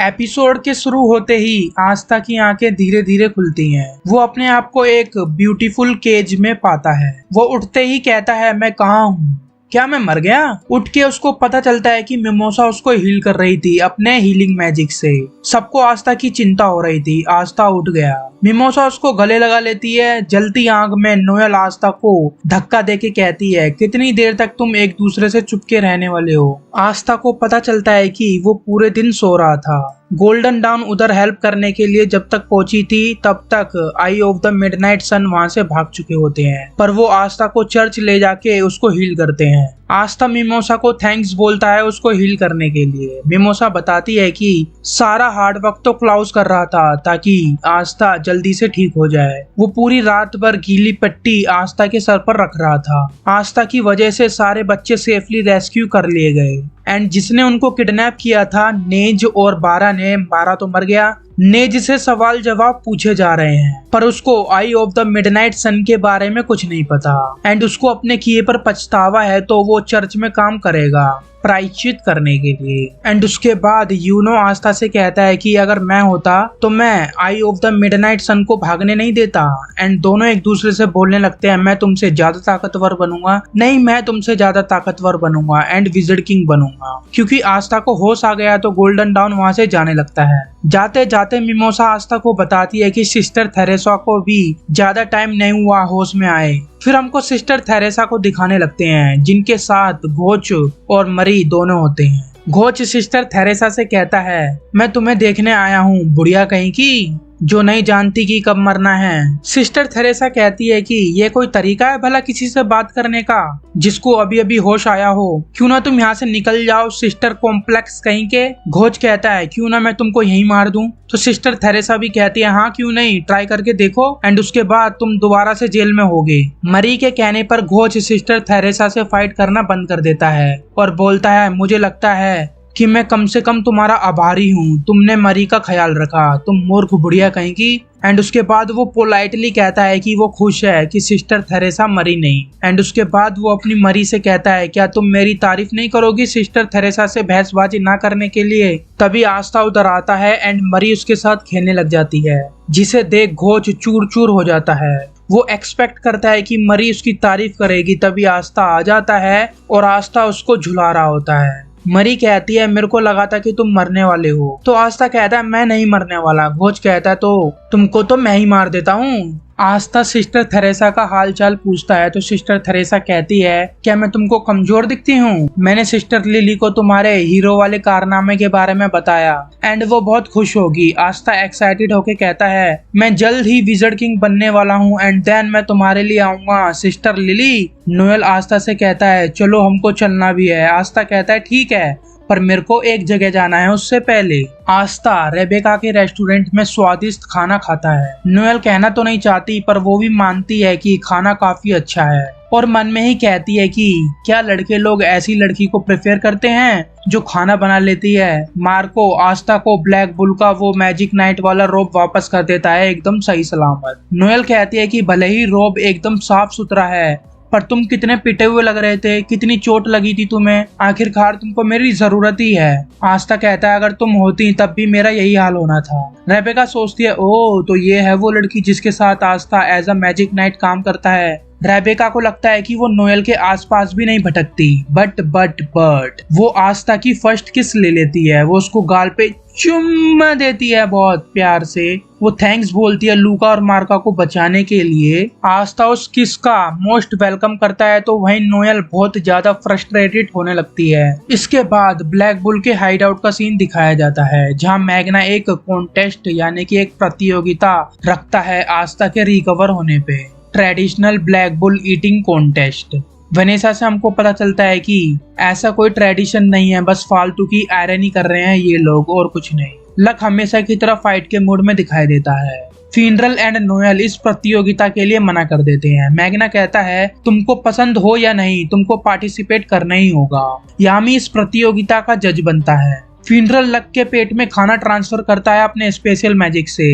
Episode के शुरू होते ही आस्था की आंखें धीरे धीरे खुलती हैं। वो अपने आप को एक ब्यूटीफुल केज में पाता है। वो उठते ही कहता है, मैं कहाँ हूँ? क्या मैं मर गया? उठ के उसको पता चलता है कि मिमोसा उसको हील कर रही थी अपने हीलिंग मैजिक से। सबको आस्था की चिंता हो रही थी। आस्था उठ गया। मिमोसा उसको गले लगा लेती है। जलती आंख में नोएल आस्था को धक्का देके कहती है, कितनी देर तक तुम एक दूसरे से चुपके रहने वाले हो? आस्था को पता चलता है कि वो पूरे दिन सो रहा था। गोल्डन डाउन उधर हेल्प करने के लिए जब तक पहुंची थी तब तक आई ऑफ द मिडनाइट सन वहां से भाग चुके होते हैं, पर वो आस्था को चर्च ले जाके उसको हील करते हैं। आस्था मिमोसा को थैंक्स बोलता है उसको हील करने के लिए। मिमोसा बताती है कि सारा हार्ड वर्क तो क्लाउस कर रहा था ताकि आस्था जल्दी से ठीक हो जाए। वो पूरी रात भर गीली पट्टी आस्था के सर पर रख रहा था। आस्था की वजह से सारे बच्चे सेफली रेस्क्यू कर लिए गए। एंड जिसने उनको किडनैप किया था नेज और बारा ने, बारा तो मर गया, नेज से सवाल जवाब पूछे जा रहे हैं, पर उसको आई ऑफ द मिडनाइट सन के बारे में कुछ नहीं पता। एंड उसको अपने किए पर पछतावा है, तो वो चर्च में काम करेगा प्रायश्चित करने के लिए। एंड उसके बाद यूनो आस्था से कहता है कि अगर मैं होता तो मैं आई ऑफ द मिडनाइट सन को भागने नहीं देता। एंड दोनों एक दूसरे से बोलने लगते हैं, मैं तुमसे ज्यादा ताकतवर बनूंगा, नहीं मैं तुमसे ज्यादा ताकतवर बनूंगा एंड विज़र्ड किंग बनूंगा। क्योंकि आस्था को होश आ गया तो गोल्डन डाउन वहां से जाने लगता है। जाते जाते मिमोसा आस्था को बताती है कि सिस्टर थेरेसा को भी ज्यादा टाइम नहीं हुआ होश में आए। फिर हमको सिस्टर थेरेसा को दिखाने लगते हैं जिनके साथ घोच और मरी दोनों होते हैं। घोच सिस्टर थेरेसा से कहता है, मैं तुम्हें देखने आया हूँ बुढ़िया कहीं की, जो नहीं जानती कि कब मरना है। सिस्टर थेरेसा कहती है कि ये कोई तरीका है भला किसी से बात करने का जिसको अभी अभी होश आया हो? क्यों ना तुम यहाँ से निकल जाओ सिस्टर कॉम्प्लेक्स कहीं के। घोच कहता है, क्यों ना मैं तुमको यहीं मार दूं? तो सिस्टर थेरेसा भी कहती है, हाँ क्यों नहीं, ट्राई करके देखो एंड उसके बाद तुम दोबारा से जेल में होगे। मरी के कहने पर घोच सिस्टर थेरेसा से फाइट करना बंद कर देता है और बोलता है, मुझे लगता है कि मैं कम से कम तुम्हारा आभारी हूँ, तुमने मरी का ख्याल रखा, तुम मूर्ख बुढ़िया कहीं की। एंड उसके बाद वो पोलाइटली कहता है कि वो खुश है कि सिस्टर थेरेसा मरी नहीं। एंड उसके बाद वो अपनी मरी से कहता है, क्या तुम मेरी तारीफ नहीं करोगी सिस्टर थेरेसा से बहसबाजी ना करने के लिए? तभी आस्था उधर आता है एंड मरी उसके साथ खेलने लग जाती है, जिसे देख घोच चूर चूर हो जाता है। वो एक्सपेक्ट करता है कि मरी उसकी तारीफ करेगी, तभी आस्था आ जाता है और आस्था उसको झुला रहा होता है। मरी कहती है, मेरे को लगा था कि तुम मरने वाले हो। तो आस्था कहता है, मैं नहीं मरने वाला। घोच कहता है, तो तुमको तो मैं ही मार देता हूँ। आस्था सिस्टर थेरेसा का हाल चाल पूछता है तो सिस्टर थेरेसा कहती है, क्या मैं तुमको कमजोर दिखती हूँ? मैंने सिस्टर लिली को तुम्हारे हीरो वाले कारनामे के बारे में बताया एंड वो बहुत खुश होगी। आस्था एक्साइटेड होके कहता है, मैं जल्द ही विज़र्ड किंग बनने वाला हूँ एंड देन मैं तुम्हारे लिए आऊंगा सिस्टर लिली। नोएल आस्था से कहता है, चलो हमको चलना भी है। आस्था कहता है, ठीक है, पर मेरे को एक जगह जाना है उससे पहले। आस्था रेबेका के रेस्टोरेंट में स्वादिष्ट खाना खाता है। नोएल कहना तो नहीं चाहती पर वो भी मानती है कि खाना काफी अच्छा है और मन में ही कहती है कि क्या लड़के लोग ऐसी लड़की को प्रेफर करते हैं जो खाना बना लेती है। मार्को आस्था को ब्लैक बुल का वो मैजिक नाइट वाला रोब वापस कर देता है एकदम सही सलामत। नोएल कहती है कि भले ही रोब एकदम साफ सुथरा है पर तुम कितने पिटे हुए लग रहे थे, कितनी चोट लगी थी तुम्हें, आखिरकार तुमको मेरी जरूरत ही है। आस्था कहता है, अगर तुम होती तब भी मेरा यही हाल होना था। रेबेका सोचती है, ओह तो ये है वो लड़की जिसके साथ आस्था एज अ मैजिक नाइट काम करता है। रेबेका को लगता है कि वो नोएल के आसपास भी नहीं भटकती, बट वो आस्था की फर्स्ट किस ले लेती है। वो उसको गाल पे चुम्मा देती है बहुत प्यार से। वो थैंक्स बोलती है लूका और मार्का को बचाने के लिए। आस्था उस किस का मोस्ट वेलकम करता है तो वहीं नोएल बहुत ज्यादा फ्रस्ट्रेटेड होने लगती है। इसके बाद ब्लैक बुल के हाइड आउट का सीन दिखाया जाता है जहां मैग्ना एक कॉन्टेस्ट यानी कि एक प्रतियोगिता रखता है आस्था के रिकवर होने पे, traditional black bull eating contest. Vanessa से हमको पता चलता है कि ऐसा कोई ट्रेडिशन नहीं है, बस फालतू की आयरनी कर रहे हैं ये लोग और कुछ नहीं। लक हमेशा की तरह फाइट के मूड में दिखाई देता है। फिनरल एंड नोएल इस प्रतियोगिता के लिए मना कर देते हैं। मैग्ना कहता है, तुमको पसंद हो या नहीं तुमको पार्टिसिपेट करना ही होगा। यामी इस प्रतियोगिता का जज बनता है। फिनरल लक के पेट में खाना ट्रांसफर करता है अपने स्पेशल मैजिक से।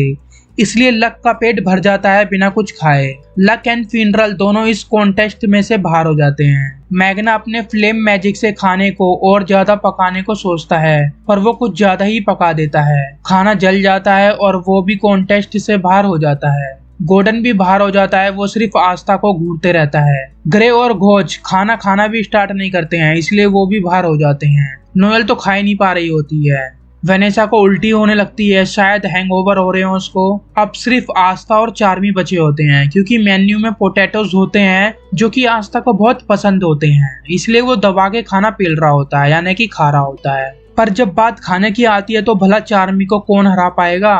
इसलिए लक का पेट भर जाता है बिना कुछ खाए। लक एंड फिनरल दोनों इस कॉन्टेस्ट में से बाहर हो जाते हैं। मैग्ना अपने फ्लेम मैजिक से खाने को और ज्यादा पकाने को सोचता है, पर वो कुछ ज्यादा ही पका देता है। खाना जल जाता है और वो भी कॉन्टेस्ट से बाहर हो जाता है। गॉर्डन भी बाहर हो जाता है, वो सिर्फ आस्था को घूरते रहता है। ग्रे और घोज खाना खाना भी स्टार्ट नहीं करते हैं, इसलिए वो भी बाहर हो जाते हैं। नोएल तो खा ही नहीं पा रही होती है। वेनेसा को उल्टी होने लगती है, शायद हैंगओवर हो रहे हो उसको। अब सिर्फ आस्था और चार्मी बचे होते हैं, क्योंकि मेन्यू में पोटैटोज होते हैं जो कि आस्था को बहुत पसंद होते हैं, इसलिए वो दबा के खाना पी रहा होता है, यानी कि खा रहा होता है। पर जब बात खाने की आती है तो भला चार्मी को कौन हरा पाएगा।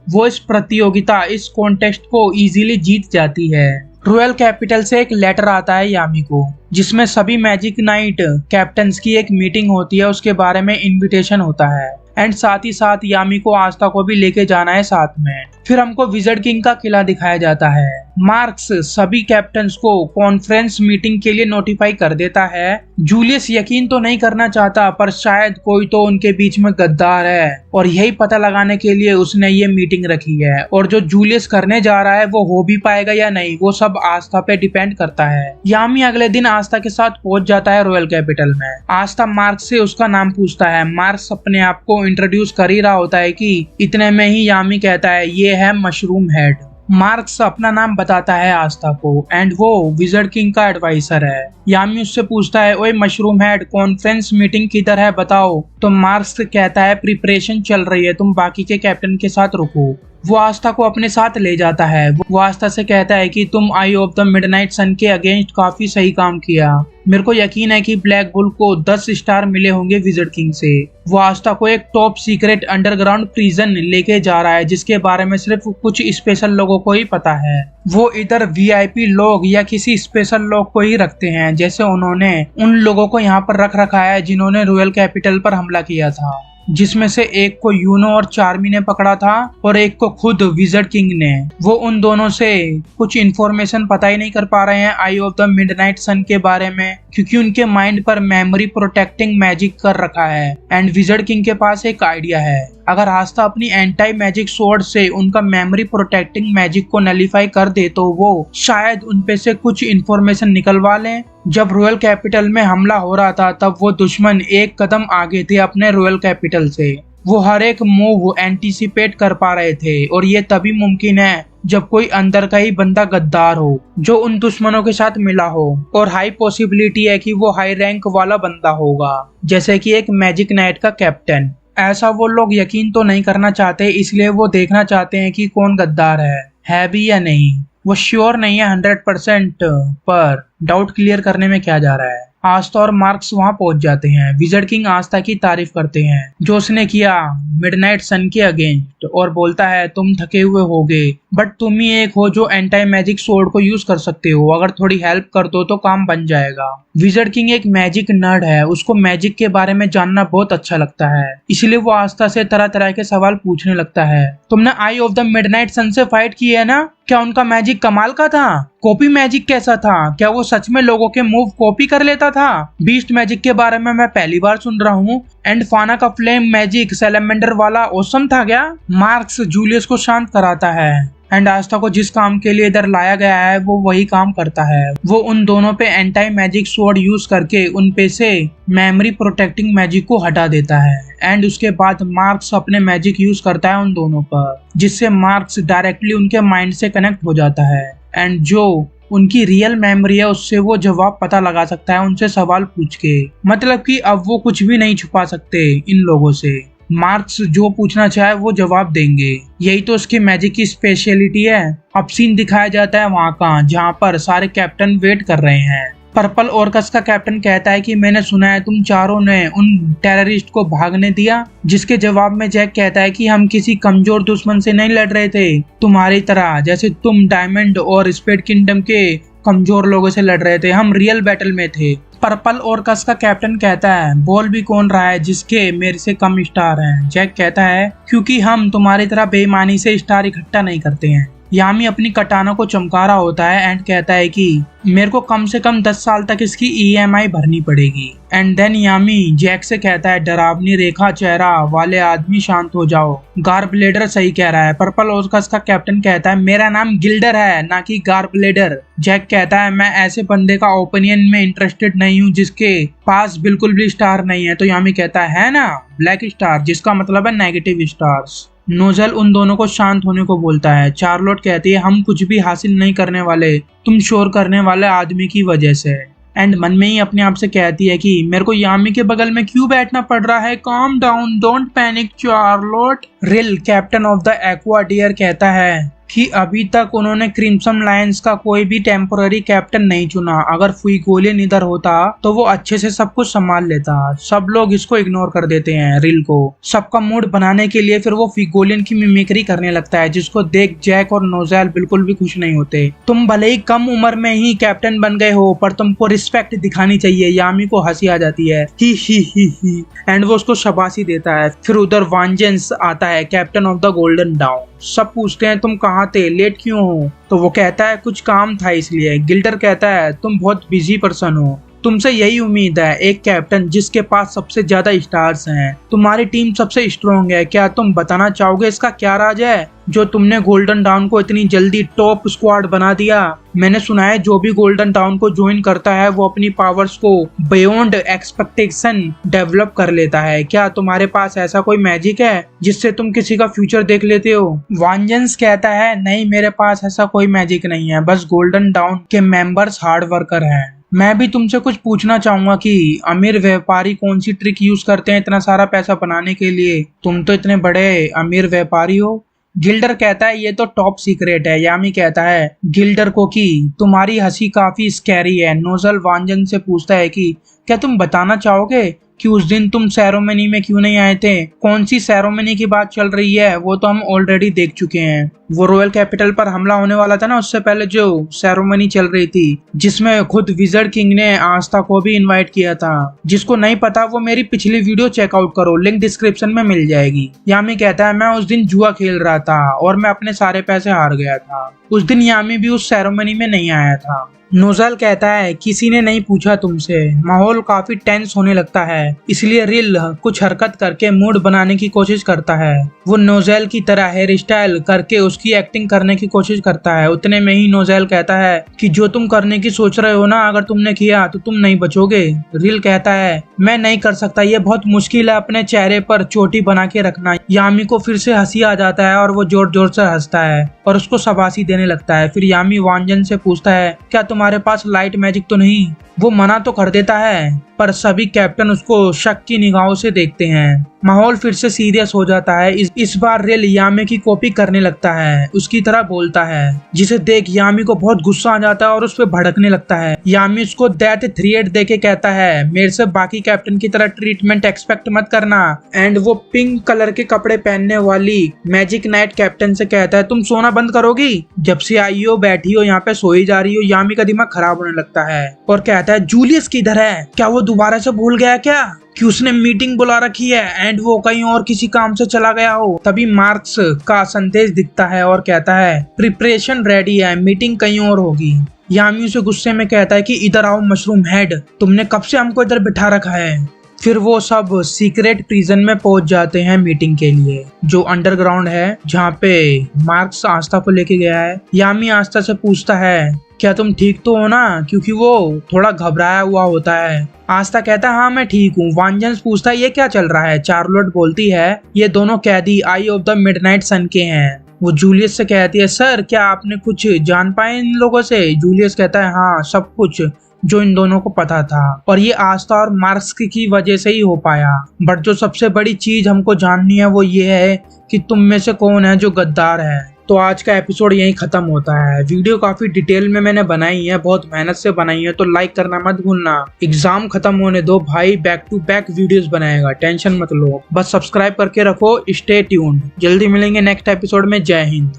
वो इस प्रतियोगिता, इस कॉन्टेस्ट को इजीली जीत जाती है। रॉयल कैपिटल से एक लेटर आता है यामी को, जिसमें सभी मैजिक नाइट कैप्टन्स की एक मीटिंग होती है, उसके बारे में इनविटेशन होता है। एंड साथ ही साथ यामी को आस्था को भी लेके जाना है साथ में। फिर हमको विजर्ड किंग का किला दिखाया जाता है। मार्क्स सभी कैप्टन्स को कॉन्फ्रेंस मीटिंग के लिए नोटिफाई कर देता है। जूलियस यकीन तो नहीं करना चाहता, पर शायद कोई तो उनके बीच में गद्दार है और यही पता लगाने के लिए उसने ये मीटिंग रखी है। और जो जूलियस करने जा रहा है वो हो भी पाएगा या नहीं, वो सब आस्था पे डिपेंड करता है। यामी अगले दिन आस्था के साथ पहुंच जाता है रॉयल कैपिटल में। आस्था मार्क्स से उसका नाम पूछता है। मार्क्स अपने आप को इंट्रोड्यूस कर ही रहा होता है कि इतने में ही यामी कहता है ये है मशरूम हेड। मार्क्स अपना नाम बताता है आस्था को एंड वो विजर्ड किंग का एडवाइजर है। यामी उससे पूछता है, ओए मशरूम हेड, कॉन्फ्रेंस मीटिंग किधर है बताओ। तो मार्क्स कहता है प्रिपरेशन चल रही है, तुम बाकी के कैप्टन के साथ रुको। वो आस्था को अपने साथ ले जाता है। वो आस्था से कहता है कि तुम आई ऑफ द मिडनाइट सन के अगेंस्ट काफी सही काम किया। मेरे को यकीन है कि ब्लैक बुल को 10 स्टार मिले होंगे विजर्ड किंग से। वो आस्था को एक टॉप सीक्रेट अंडरग्राउंड प्रिजन लेके जा रहा है, जिसके बारे में सिर्फ कुछ स्पेशल लोगों को ही पता है। वो इधर वीआईपी लोग या किसी स्पेशल लोग को ही रखते हैं, जैसे उन्होंने उन लोगों को यहाँ पर रख रखा है जिन्होंने रॉयल कैपिटल पर हमला किया था, जिसमें से एक को यूनो और चार्मी ने पकड़ा था और एक को खुद विजर्ड किंग ने। वो उन दोनों से कुछ इन्फॉर्मेशन पता ही नहीं कर पा रहे हैं आई ऑफ द मिडनाइट सन के बारे में, क्योंकि उनके माइंड पर मेमोरी प्रोटेक्टिंग मैजिक कर रखा है। एंड विजर्ड किंग के पास एक आइडिया है, अगर आस्था अपनी एंटी मैजिक स्वॉर्ड से उनका मेमोरी प्रोटेक्टिंग मैजिक को नलीफाई कर दे तो वो शायद उनपे से कुछ इन्फॉर्मेशन निकलवा लें। जब रॉयल कैपिटल में हमला हो रहा था तब वो दुश्मन एक कदम आगे थे अपने रॉयल कैपिटल से। वो हर एक मूव एंटीसिपेट कर पा रहे थे और ये तभी मुमकिन है जब कोई अंदर का ही बंदा गद्दार हो जो उन दुश्मनों के साथ मिला हो। और हाई पॉसिबिलिटी है कि वो हाई रैंक वाला बंदा होगा, जैसे कि एक मैजिक नाइट का कैप्टन। ऐसा वो लोग यकीन तो नहीं करना चाहते, इसलिए वो देखना चाहते हैं कि कौन गद्दार है भी या नहीं। वो श्योर नहीं है 100%, पर डाउट क्लियर करने में क्या जा रहा है। आस्था और मार्क्स वहां पहुंच जाते हैं। विजर्ड किंग आस्था की तारीफ करते हैं जो उसने किया मिडनाइट सन के अगेंस्ट, और बोलता है तुम थके हुए होगे बट तुम ही एक हो जो एंटी मैजिक स्वॉर्ड को यूज कर सकते हो, अगर थोड़ी हेल्प कर दो तो काम बन जाएगा। विजर्ड किंग एक मैजिक नर्ड है, उसको मैजिक के बारे में जानना बहुत अच्छा लगता है, इसलिए वो आस्था से तरह तरह के सवाल पूछने लगता है। तुमने आई ऑफ द मिडनाइट सन से फाइट की है ना, क्या उनका मैजिक कमाल का था? कॉपी मैजिक कैसा था? क्या वो सच में लोगों के मूव कॉपी कर लेता था? बीस्ट मैजिक के बारे में मैं पहली बार सुन रहा हूँ। एंड फाना का फ्लेम मैजिक सैलमेंडर वाला ऑसम था क्या? मार्क्स जूलियस को शांत कराता है एंड आस्था को जिस काम के लिए इधर लाया गया है वो वही काम करता है। वो उन दोनों पे एंटी मैजिक स्वॉर्ड यूज करके उन पे से मेमोरी प्रोटेक्टिंग मैजिक को हटा देता है। एंड उसके बाद मार्क्स अपने मैजिक यूज करता है उन दोनों पर, जिससे मार्क्स डायरेक्टली उनके माइंड से कनेक्ट हो जाता है एंड जो उनकी रियल मेमोरी है उससे वो जवाब पता लगा सकता है उनसे सवाल पूछ के। मतलब कि अब वो कुछ भी नहीं छुपा सकते इन लोगों से। मार्क्स जो पूछना चाहे वो जवाब देंगे, यही तो उसकी मैजिक की स्पेशलिटी है। अब सीन दिखाया जाता है वहाँ का जहाँ पर सारे कैप्टन वेट कर रहे हैं। पर्पल ऑर्कस का कैप्टन कहता है कि मैंने सुना है तुम चारों ने उन टेररिस्ट को भागने दिया, जिसके जवाब में जैक कहता है कि हम किसी कमजोर दुश्मन से नहीं लड़ रहे थे तुम्हारी तरह, जैसे तुम डायमंड और स्पेड किंगडम के कमजोर लोगों से लड़ रहे थे, हम रियल बैटल में थे। पर्पल ऑर्कस का कैप्टन कहता है बोल भी कौन रहा है जिसके मेरे से कम स्टार हैं? जैक कहता है क्योंकि हम तुम्हारी तरह बेईमानी से स्टार इकट्ठा नहीं करते हैं। यामी अपनी कटाना को चमका रहा होता है एंड कहता है कि मेरे को कम से कम 10 साल तक इसकी EMI भरनी पड़ेगी। एंड देन यामी जैक से कहता है डरावनी रेखा चेहरा वाले आदमी शांत हो जाओ, गार्बलेडर सही कह रहा है। पर्पल ओस्कस का कैप्टन कहता है मेरा नाम गिल्डर है ना कि गार्बलेडर। जैक कहता है मैं ऐसे बंदे का ओपिनियन में इंटरेस्टेड नहीं हूँ जिसके पास बिल्कुल भी स्टार नहीं है। तो यामी कहता है ना ब्लैक स्टार, जिसका मतलब है नेगेटिव स्टार्स। नोजल उन दोनों को शांत होने को बोलता है। चार्लोट कहती है हम कुछ भी हासिल नहीं करने वाले तुम शोर करने वाले आदमी की वजह से। एंड मन में ही अपने आप से कहती है कि मेरे को यामी के बगल में क्यों बैठना पड़ रहा है। Calm down, don't panic Charlotte. Real captain of the aqua dear कहता है कि अभी तक उन्होंने क्रिम्सन लायंस का कोई भी टेम्पोररी कैप्टन नहीं चुना। अगर फुइगोलियन इधर होता तो वो अच्छे से सब कुछ संभाल लेता। सब लोग इसको इग्नोर कर देते हैं रिल को। सबका मूड बनाने के लिए फिर वो फुइगोलियन की मिमिक्री करने लगता है, जिसको देख जैक और नोजेल बिल्कुल भी खुश नहीं होते। तुम भले ही कम उम्र में ही कैप्टन बन गए हो पर तुमको रिस्पेक्ट दिखानी चाहिए। यामी को हंसी आ जाती है ही एंड वो उसको शाबाशी देता है। फिर उधर वांजेंस आता है, captain of the golden down. सब पूछते हैं तुम कहाँ थे, लेट क्यों हो। तो वो कहता है कुछ काम था इसलिए। गिल्डर कहता है तुम बहुत बिजी पर्सन हो, तुमसे यही उम्मीद है, एक कैप्टन जिसके पास सबसे ज्यादा स्टार्स हैं। तुम्हारी टीम सबसे स्ट्रॉन्ग है, क्या तुम बताना चाहोगे इसका क्या राज है जो तुमने गोल्डन डाउन को इतनी जल्दी टॉप स्क्वाड बना दिया। मैंने सुना है जो भी गोल्डन डाउन को ज्वाइन करता है वो अपनी पावर्स को बियॉन्ड एक्सपेक्टेशन डेवलप कर लेता है। क्या तुम्हारे पास ऐसा कोई मैजिक है जिससे तुम किसी का फ्यूचर देख लेते हो। वांजेंस कहता है नहीं, मेरे पास ऐसा कोई मैजिक नहीं है, बस गोल्डन डाउन के मेंबर्स हार्ड वर्कर हैं। मैं भी तुमसे कुछ पूछना चाहूंगा कि अमीर व्यापारी कौन सी ट्रिक यूज करते हैं इतना सारा पैसा बनाने के लिए। तुम तो इतने बड़े अमीर व्यापारी हो। गिल्डर कहता है ये तो टॉप सीक्रेट है। यामी कहता है गिल्डर को कि तुम्हारी हंसी काफी स्कैरी है। नोजल वांजन से पूछता है कि क्या तुम बताना चाहोगे कि उस दिन तुम सेरेमनी में क्यों नहीं आए थे। कौन सी सेरेमनी की बात चल रही है वो तो हम ऑलरेडी देख चुके हैं। वो रॉयल कैपिटल पर हमला होने वाला था ना, उससे पहले जो सेरेमनी चल रही थी जिसमें खुद विजर्ड किंग ने आस्था को भी इनवाइट किया था। जिसको नहीं पता वो मेरी पिछली वीडियो चेकआउट करो, लिंक डिस्क्रिप्शन में मिल जाएगी। यामी कहता है मैं उस दिन जुआ खेल रहा था और मैं अपने सारे पैसे हार गया था। उस दिन यामी भी उस सेरेमनी में नहीं आया था। नोजल कहता है किसी ने नहीं पूछा तुमसे। माहौल काफी टेंस होने लगता है, इसलिए रिल कुछ हरकत करके मूड बनाने की कोशिश करता है। वो नोजल की तरह हेयर स्टाइल करके उसकी एक्टिंग करने की कोशिश करता है। उतने में ही नोजल कहता है कि जो तुम करने की सोच रहे हो ना, अगर तुमने किया तो तुम नहीं बचोगे। रिल कहता है मैं नहीं कर सकता, ये बहुत मुश्किल है अपने चेहरे पर चोटी बना के रखना। यामी को फिर से हंसी आ जाता है और वो जोर जोर से हंसता है और उसको शाबाशी देने लगता है। फिर यामी वांजन से पूछता है क्या तुम्हारे पास लाइट मैजिक तो नहीं। वो मना तो कर देता है पर सभी कैप्टन उसको शक की निगाहों से देखते हैं। माहौल फिर से सीरियस हो जाता है। इस बार रिल यामी की कॉपी करने लगता है, उसकी तरह बोलता है, जिसे देख यामी को बहुत गुस्सा आ जाता है और उस पर भड़कने लगता है। यामी उसको डेथ 3-8 देके कहता है मेरे से बाकी कैप्टन की तरह ट्रीटमेंट एक्सपेक्ट मत करना। एंड वो पिंक कलर के कपड़े पहनने वाली मैजिक नाइट कैप्टन से कहता है तुम सोना बंद करोगी, जब से आई हो बैठी हो यहाँ पे सोई जा रही हो। यामी का दिमाग खराब होने लगता है और कहता है जूलियस किधर है, क्या वो दोबारा से भूल गया क्या कि उसने मीटिंग बुला रखी है एंड वो कहीं और किसी काम से चला गया हो। तभी मार्क्स का संदेश दिखता है और कहता है प्रिपरेशन रेडी है, मीटिंग कहीं और होगी। यामी उसे गुस्से में कहता है कि इधर आओ मशरूम हेड, तुमने कब से हमको इधर बिठा रखा है। फिर वो सब सीक्रेट प्रिजन में पहुंच जाते हैं मीटिंग के लिए, जो अंडरग्राउंड है जहाँ पे मार्क्स आस्था को लेके गया है। यामी आस्था से पूछता है क्या तुम ठीक तो हो ना, क्योंकि वो थोड़ा घबराया हुआ होता है। आस्था कहता है हाँ मैं ठीक हूँ। वांजन पूछता है ये क्या चल रहा है। चार्लोट बोलती है ये दोनों कैदी आई ऑफ द मिडनाइट सन के हैं। वो जूलियस से कहती है सर क्या आपने कुछ जान पाए इन लोगों से। जूलियस कहता है हाँ सब कुछ जो इन दोनों को पता था और ये आस्था और मार्क्स की वजह से ही हो पाया। बट जो सबसे बड़ी चीज हमको जाननी है वो ये है कि तुम में से कौन है जो गद्दार है। तो आज का एपिसोड यहीं खत्म होता है। वीडियो काफी डिटेल में मैंने बनाई है, बहुत मेहनत से बनाई है, तो लाइक करना मत भूलना। एग्जाम खत्म होने दो भाई, बैक टू बैक वीडियोस बनाएगा, टेंशन मत लो। बस सब्सक्राइब करके रखो। स्टे ट्यून्ड, जल्दी मिलेंगे नेक्स्ट एपिसोड में। जय हिंद।